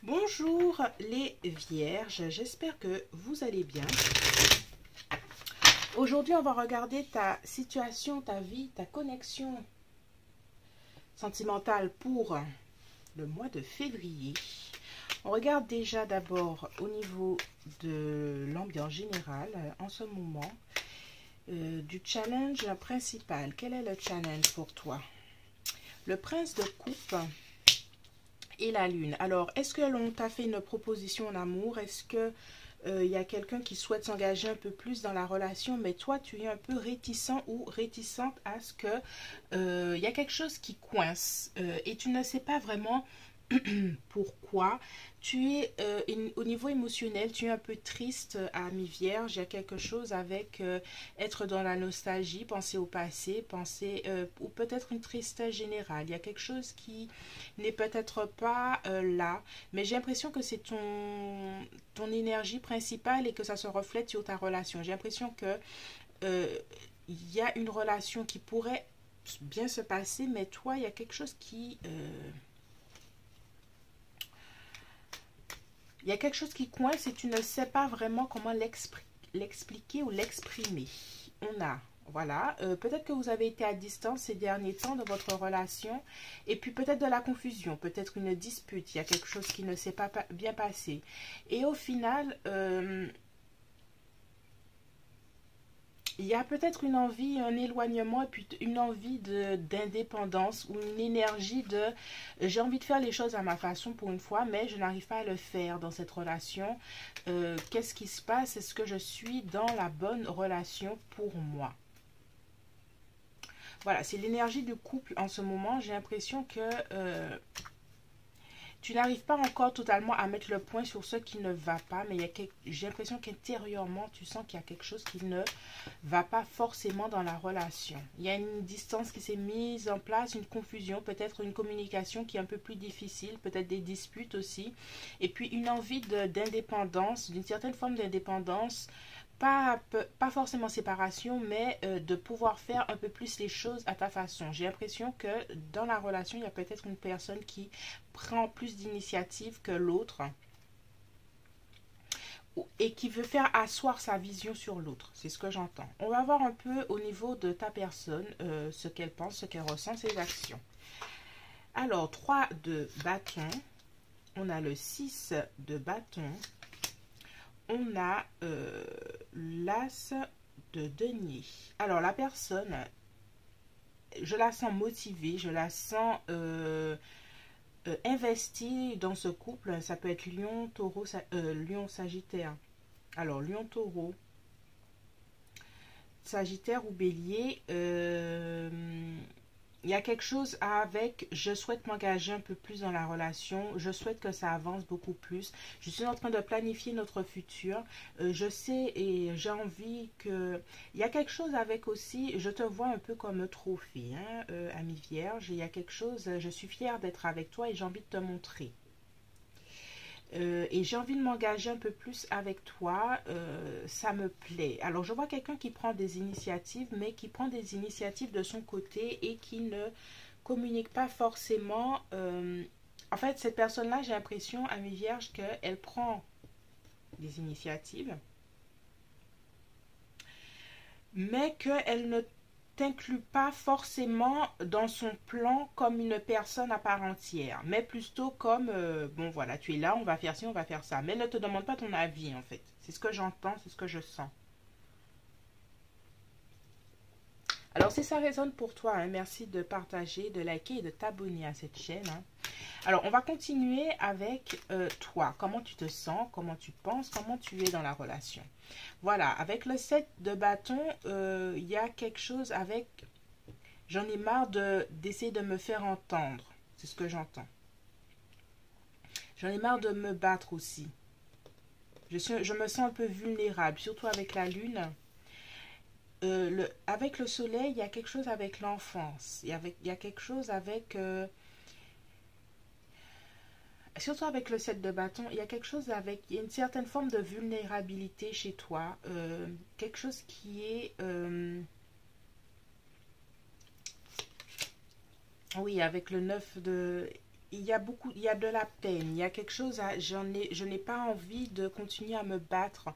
Bonjour les vierges, j'espère que vous allez bien. Aujourd'hui, on va regarder ta situation, ta vie, ta connexion sentimentale pour le mois de février. On regarde déjà d'abord au niveau de l'ambiance générale en ce moment, du challenge principal. Quel est le challenge pour toi? Le prince de coupe et la lune. Alors, est-ce que l'on t'a fait une proposition en amour? Est-ce que y a quelqu'un qui souhaite s'engager un peu plus dans la relation, mais toi, tu es un peu réticent ou réticente à ce que y a quelque chose qui coince et tu ne sais pas vraiment pourquoi. Tu es au niveau émotionnel, tu es un peu triste à mi-vierge. Il y a quelque chose avec être dans la nostalgie, penser au passé, penser ou peut-être une tristesse générale. Il y a quelque chose qui n'est peut-être pas là, mais j'ai l'impression que c'est ton énergie principale et que ça se reflète sur ta relation. J'ai l'impression que il y a une relation qui pourrait bien se passer, mais toi, il y a quelque chose qui il y a quelque chose qui coince et tu ne sais pas vraiment comment l'expliquer ou l'exprimer. On a, voilà, peut-être que vous avez été à distance ces derniers temps de votre relation et puis peut-être de la confusion, peut-être une dispute, il y a quelque chose qui ne s'est pas bien passé. Et au final, il y a peut-être une envie, un éloignement et puis une envie d'indépendance ou une énergie de j'ai envie de faire les choses à ma façon pour une fois, mais je n'arrive pas à le faire dans cette relation. Qu'est-ce qui se passe? Est-ce que je suis dans la bonne relation pour moi? Voilà, c'est l'énergie du couple en ce moment. J'ai l'impression que tu n'arrives pas encore totalement à mettre le point sur ce qui ne va pas, mais j'ai l'impression qu'intérieurement, tu sens qu'il y a quelque chose qui ne va pas forcément dans la relation. Il y a une distance qui s'est mise en place, une confusion, peut-être une communication qui est un peu plus difficile, peut-être des disputes aussi, et puis une envie d'indépendance, d'une certaine forme d'indépendance, pas forcément séparation, mais de pouvoir faire un peu plus les choses à ta façon. J'ai l'impression que dans la relation, il y a peut-être une personne qui prend plus d'initiative que l'autre et qui veut faire asseoir sa vision sur l'autre. C'est ce que j'entends. On va voir un peu au niveau de ta personne ce qu'elle pense, ce qu'elle ressent, ses actions. Alors, 3 de bâton. On a le 6 de bâton. On a l'as de denier. Alors, la personne, je la sens motivée, je la sens investie dans ce couple. Ça peut être lion, taureau, lion, sagittaire. Alors, lion, taureau, sagittaire ou bélier. Il y a quelque chose avec je souhaite m'engager un peu plus dans la relation, je souhaite que ça avance beaucoup plus, je suis en train de planifier notre futur, je sais et j'ai envie que... Il y a quelque chose avec aussi, je te vois un peu comme un trophée, hein, ami vierge, il y a quelque chose, je suis fière d'être avec toi et j'ai envie de te montrer. Et j'ai envie de m'engager un peu plus avec toi, ça me plaît. Alors je vois quelqu'un qui prend des initiatives, mais qui prend des initiatives de son côté et qui ne communique pas forcément. En fait, cette personne-là, j'ai l'impression, amie vierge, qu'elle prend des initiatives, mais qu'elle ne t'inclut pas forcément dans son plan comme une personne à part entière, mais plutôt comme, bon voilà, tu es là, on va faire ci, on va faire ça, mais elle ne te demande pas ton avis en fait. C'est ce que j'entends, c'est ce que je sens. Alors si ça résonne pour toi, hein, merci de partager, de liker et de t'abonner à cette chaîne. Hein. Alors on va continuer avec toi, comment tu te sens, comment tu penses, comment tu es dans la relation. Voilà, avec le 7 de bâton, il y a quelque chose avec... J'en ai marre d'essayer de me faire entendre. C'est ce que j'entends. J'en ai marre de me battre aussi. Je me sens un peu vulnérable, surtout avec la lune. Avec le soleil, il y a quelque chose avec l'enfance. Il y a quelque chose avec... surtout avec le 7 de bâton, il y a quelque chose avec... Il y a une certaine forme de vulnérabilité chez toi. Quelque chose qui est... oui, avec le 9 de... il y a beaucoup, il y a de la peine, il y a quelque chose à, je n'ai pas envie de continuer à me battre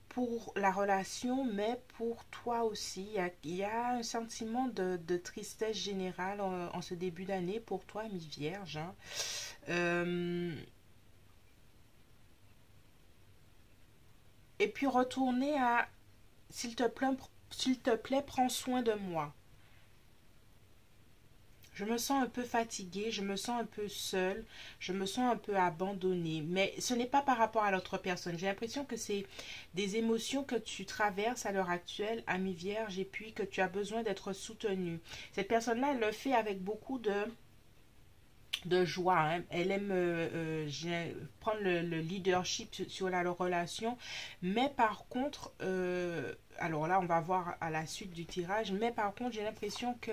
pour la relation, mais pour toi aussi. Il y a un sentiment de tristesse générale en ce début d'année pour toi, mi-vierge. Hein. Euh, et puis retourner à, s'il te plaît, prends soin de moi. Je me sens un peu fatiguée, je me sens un peu seule, je me sens un peu abandonnée. Mais ce n'est pas par rapport à l'autre personne. J'ai l'impression que c'est des émotions que tu traverses à l'heure actuelle, amie vierge, et puis que tu as besoin d'être soutenue. Cette personne-là, elle le fait avec beaucoup de joie. Hein. Elle aime prendre le leadership sur la relation. Mais par contre, alors là, on va voir à la suite du tirage, mais par contre, j'ai l'impression que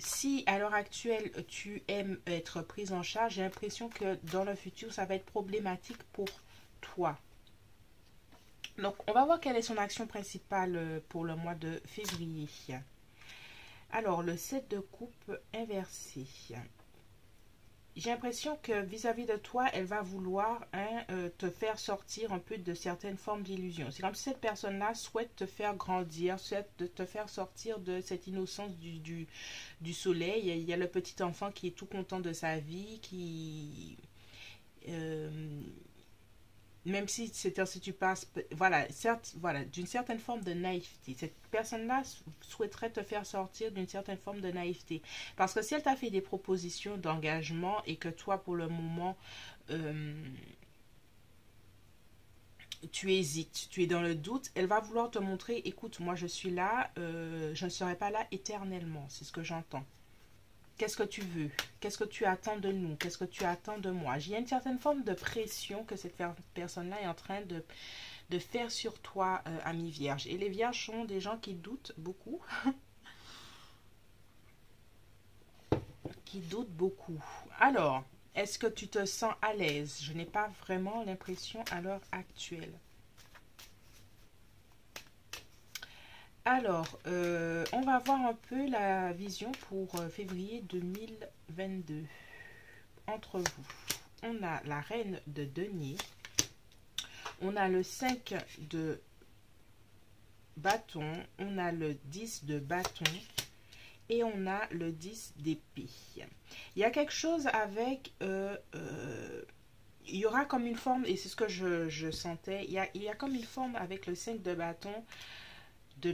si à l'heure actuelle tu aimes être prise en charge, j'ai l'impression que dans le futur ça va être problématique pour toi. Donc on va voir quelle est son action principale pour le mois de février. Alors le 7 de coupe inversé. J'ai l'impression que vis-à-vis de toi, elle va vouloir te faire sortir un peu de certaines formes d'illusions. C'est comme si cette personne-là souhaite te faire grandir, souhaite te faire sortir de cette innocence du soleil. Il y a le petit enfant qui est tout content de sa vie, qui... euh, même si c'est si tu passes, voilà, certes, voilà, d'une certaine forme de naïveté. Cette personne-là souhaiterait te faire sortir d'une certaine forme de naïveté. Parce que si elle t'a fait des propositions d'engagement et que toi, pour le moment, euh, tu hésites, tu es dans le doute, elle va vouloir te montrer, écoute, moi je suis là, je ne serai pas là éternellement, c'est ce que j'entends. Qu'est-ce que tu veux? Qu'est-ce que tu attends de nous? Qu'est-ce que tu attends de moi? Il y a une certaine forme de pression que cette personne-là est en train de faire sur toi, ami vierge. Et les vierges sont des gens qui doutent beaucoup. Qui doutent beaucoup. Alors, est-ce que tu te sens à l'aise? Je n'ai pas vraiment l'impression à l'heure actuelle. Alors, on va voir un peu la vision pour février 2022. Entre vous, on a la reine de denier, on a le 5 de bâton, on a le 10 de bâton et on a le 10 d'épée. Il y a quelque chose avec... il y aura comme une forme, et c'est ce que je sentais, il y a comme une forme avec le 5 de bâton de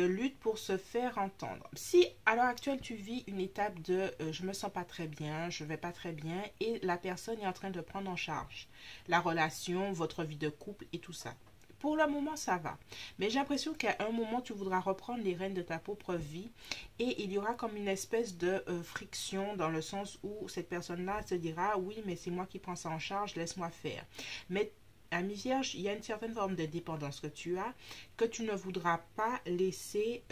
lutte pour se faire entendre. Si à l'heure actuelle tu vis une étape de je me sens pas très bien, je vais pas très bien et la personne est en train de prendre en charge la relation, votre vie de couple et tout ça. Pour le moment, ça va. Mais j'ai l'impression qu'à un moment, tu voudras reprendre les rênes de ta propre vie et il y aura comme une espèce de friction dans le sens où cette personne-là se dira oui, mais c'est moi qui prends ça en charge, laisse-moi faire. Mais ami vierge, il y a une certaine forme de dépendance que tu as, que tu ne voudras pas laisser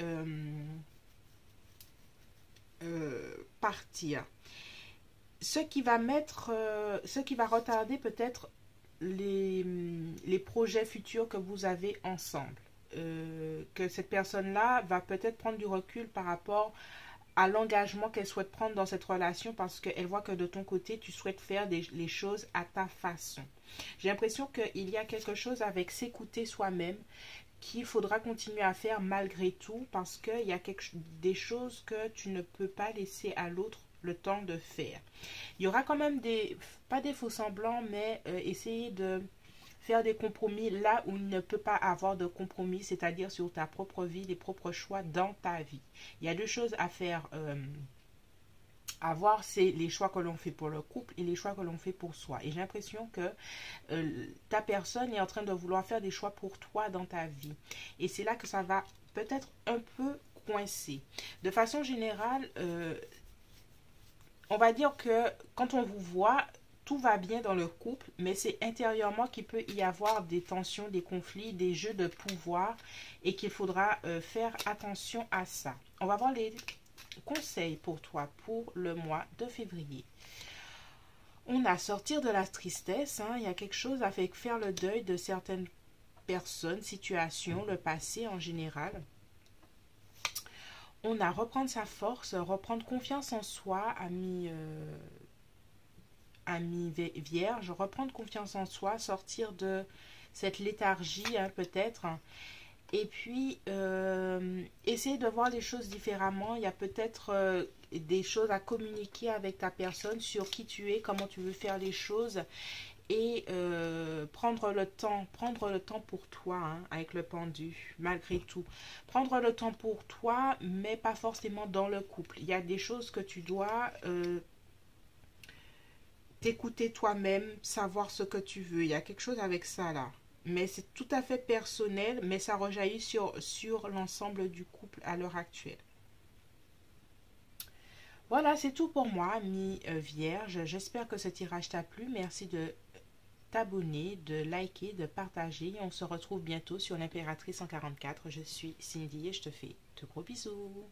partir. Ce qui va ce qui va retarder peut-être les projets futurs que vous avez ensemble. Que cette personne-là va peut-être prendre du recul par rapport à l'engagement qu'elle souhaite prendre dans cette relation parce qu'elle voit que de ton côté, tu souhaites faire les choses à ta façon. J'ai l'impression qu'il y a quelque chose avec s'écouter soi-même qu'il faudra continuer à faire malgré tout parce qu'il y a des choses que tu ne peux pas laisser à l'autre le temps de faire. Il y aura quand même pas des faux semblants, mais essayer de faire des compromis là où il ne peut pas avoir de compromis, c'est-à-dire sur ta propre vie, les propres choix dans ta vie. Il y a deux choses à faire, à voir, c'est les choix que l'on fait pour le couple et les choix que l'on fait pour soi. Et j'ai l'impression que ta personne est en train de vouloir faire des choix pour toi dans ta vie. Et c'est là que ça va peut-être un peu coincer. De façon générale, on va dire que quand on vous voit, tout va bien dans le couple, mais c'est intérieurement qu'il peut y avoir des tensions, des conflits, des jeux de pouvoir et qu'il faudra faire attention à ça. On va voir les conseils pour toi pour le mois de février. On a sortir de la tristesse, hein, il y a quelque chose à faire le deuil de certaines personnes, situations, le passé en général. On a reprendre sa force, reprendre confiance en soi, ami ami vierge, reprendre confiance en soi, sortir de cette léthargie, hein, peut-être. Et puis, essayer de voir les choses différemment. Il y a peut-être des choses à communiquer avec ta personne sur qui tu es, comment tu veux faire les choses. Et prendre le temps pour toi, hein, avec le pendu, malgré tout. Prendre le temps pour toi, mais pas forcément dans le couple. Il y a des choses que tu dois t'écouter toi-même, savoir ce que tu veux. Il y a quelque chose avec ça là. Mais c'est tout à fait personnel, mais ça rejaillit sur l'ensemble du couple à l'heure actuelle. Voilà, c'est tout pour moi, ami vierge. J'espère que ce tirage t'a plu. Merci de t'abonner, de liker, de partager. On se retrouve bientôt sur l'Impératrice 144. Je suis Cindy et je te fais de gros bisous.